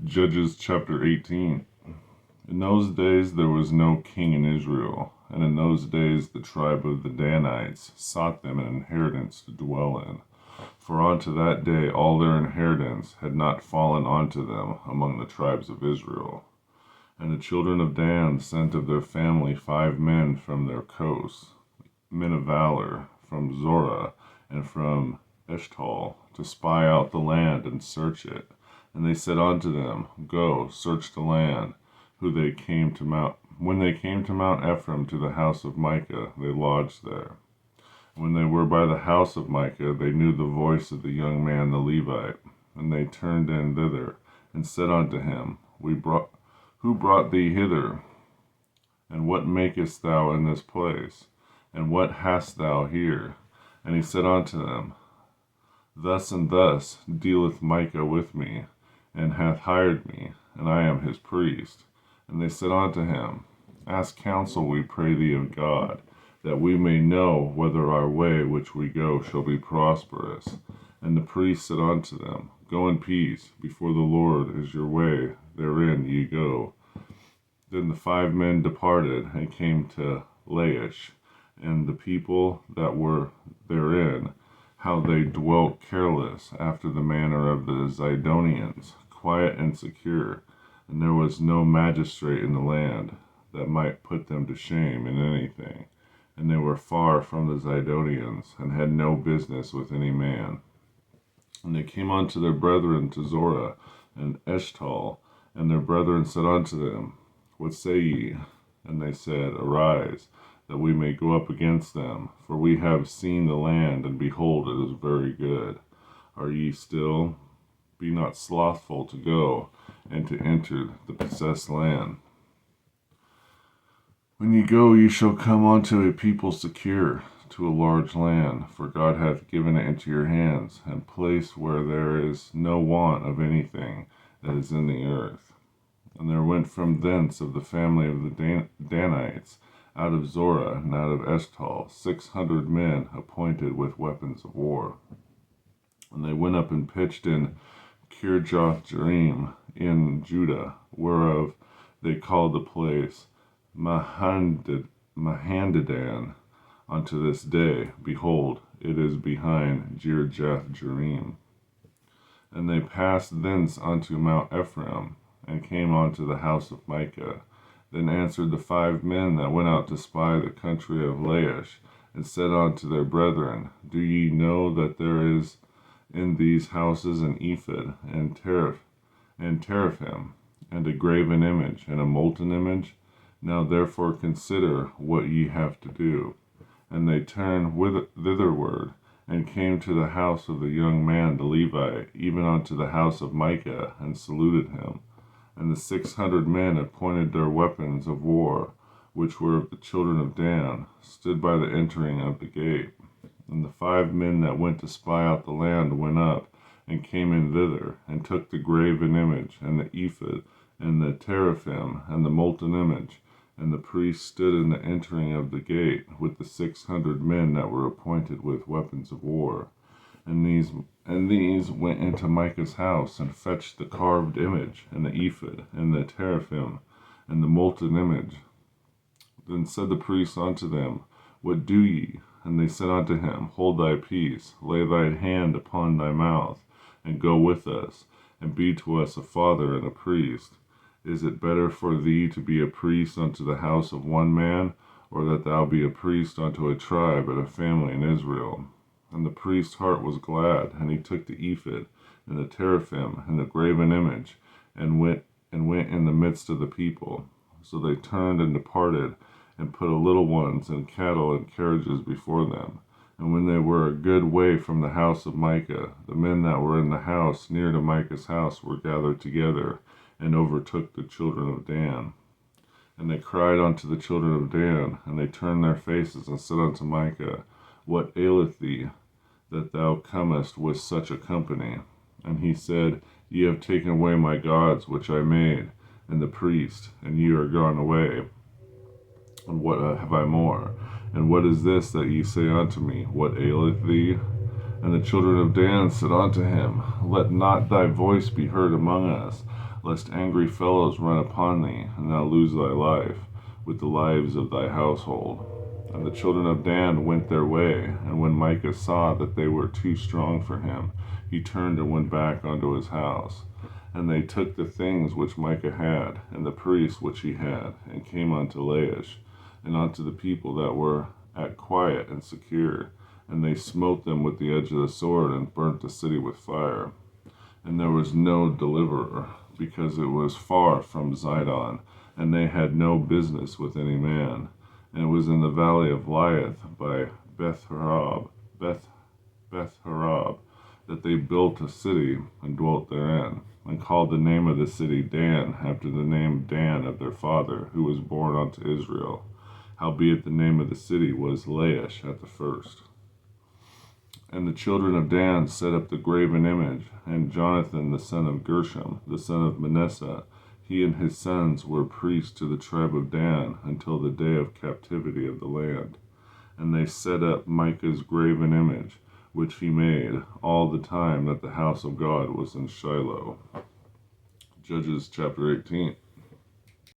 Judges chapter 18. In those days there was no king in Israel, and in those days the tribe of the Danites sought them an inheritance to dwell in. For unto that day all their inheritance had not fallen unto them among the tribes of Israel. And the children of Dan sent of their family 5 men from their coasts, men of valor, from Zorah and from Eshtal, to spy out the land and search it. And they said unto them, Go, search the land. When they came to Mount Ephraim to the house of Micah, they lodged there. When they were by the house of Micah, they knew the voice of the young man the Levite. And they turned in thither, and said unto him, Who brought thee hither? And what makest thou in this place? And what hast thou here? And he said unto them, Thus and thus dealeth Micah with me, and hath hired me, and I am his priest. And they said unto him, Ask counsel, we pray thee, of God, that we may know whether our way which we go shall be prosperous. And the priest said unto them, Go in peace, before the Lord is your way, therein ye go. Then the 5 men departed, and came to Laish, and the people that were therein, how they dwelt careless, after the manner of the Zidonians, quiet and secure, and there was no magistrate in the land that might put them to shame in anything. And they were far from the Zidonians, and had no business with any man. And they came unto their brethren to Zorah and Eshtal, and their brethren said unto them, What say ye? And they said, Arise, that we may go up against them, for we have seen the land, and behold, it is very good. Are ye still? Be not slothful to go, and to enter the possessed land. When ye go, ye shall come unto a people secure, to a large land, for God hath given it into your hands, and place where there is no want of anything that is in the earth. And there went from thence of the family of the Danites, out of Zorah and out of Eshtal, 600 men appointed with weapons of war. And they went up and pitched in Kirjath-jearim in Judah, whereof they called the place Mahandadan unto this day. Behold, it is behind Kirjath-jearim. And they passed thence unto Mount Ephraim, and came unto the house of Micah. Then answered the 5 men that went out to spy the country of Laish, and said unto their brethren, Do ye know that there is in these houses an ephod, and teraphim, and a graven image, and a molten image? Now therefore consider what ye have to do. And they turned thitherward, and came to the house of the young man the Levite, even unto the house of Micah, and saluted him. And the 600 men appointed their weapons of war, which were of the children of Dan, stood by the entering of the gate. And the 5 men that went to spy out the land went up, and came in thither, and took the graven image, and the ephod, and the teraphim, and the molten image. And the priest stood in the entering of the gate, with the 600 men that were appointed with weapons of war. And these went into Micah's house, and fetched the carved image, and the ephod, and the teraphim, and the molten image. Then said the priest unto them, What do ye? And they said unto him, Hold thy peace, lay thine hand upon thy mouth, and go with us, and be to us a father and a priest. Is it better for thee to be a priest unto the house of one man, or that thou be a priest unto a tribe and a family in Israel? And the priest's heart was glad, and he took the ephod, and the teraphim, and the graven image, and went in the midst of the people. So they turned and departed, and put little ones and cattle and carriages before them. And when they were a good way from the house of Micah, the men that were in the house near to Micah's house were gathered together, and overtook the children of Dan. And they cried unto the children of Dan, and they turned their faces, and said unto Micah, What aileth thee, that thou comest with such a company? And he said, Ye have taken away my gods which I made, and the priest, and ye are gone away. And what have I more? And what is this that ye say unto me, What aileth thee? And the children of Dan said unto him, Let not thy voice be heard among us, lest angry fellows run upon thee, and thou lose thy life, with the lives of thy household. And the children of Dan went their way, and when Micah saw that they were too strong for him, he turned and went back unto his house. And they took the things which Micah had, and the priest which he had, and came unto Laish, and unto the people that were at quiet and secure. And they smote them with the edge of the sword, and burnt the city with fire. And there was no deliverer, because it was far from Zidon, and they had no business with any man. And it was in the valley of Liath by Beth-harab, that they built a city, and dwelt therein, and called the name of the city Dan, after the name Dan of their father, who was born unto Israel. Howbeit the name of the city was Laish at the first. And the children of Dan set up the graven image, and Jonathan the son of Gershom, the son of Manasseh, he and his sons were priests to the tribe of Dan until the day of captivity of the land. And they set up Micah's graven image, which he made, all the time that the house of God was in Shiloh. Judges chapter 18.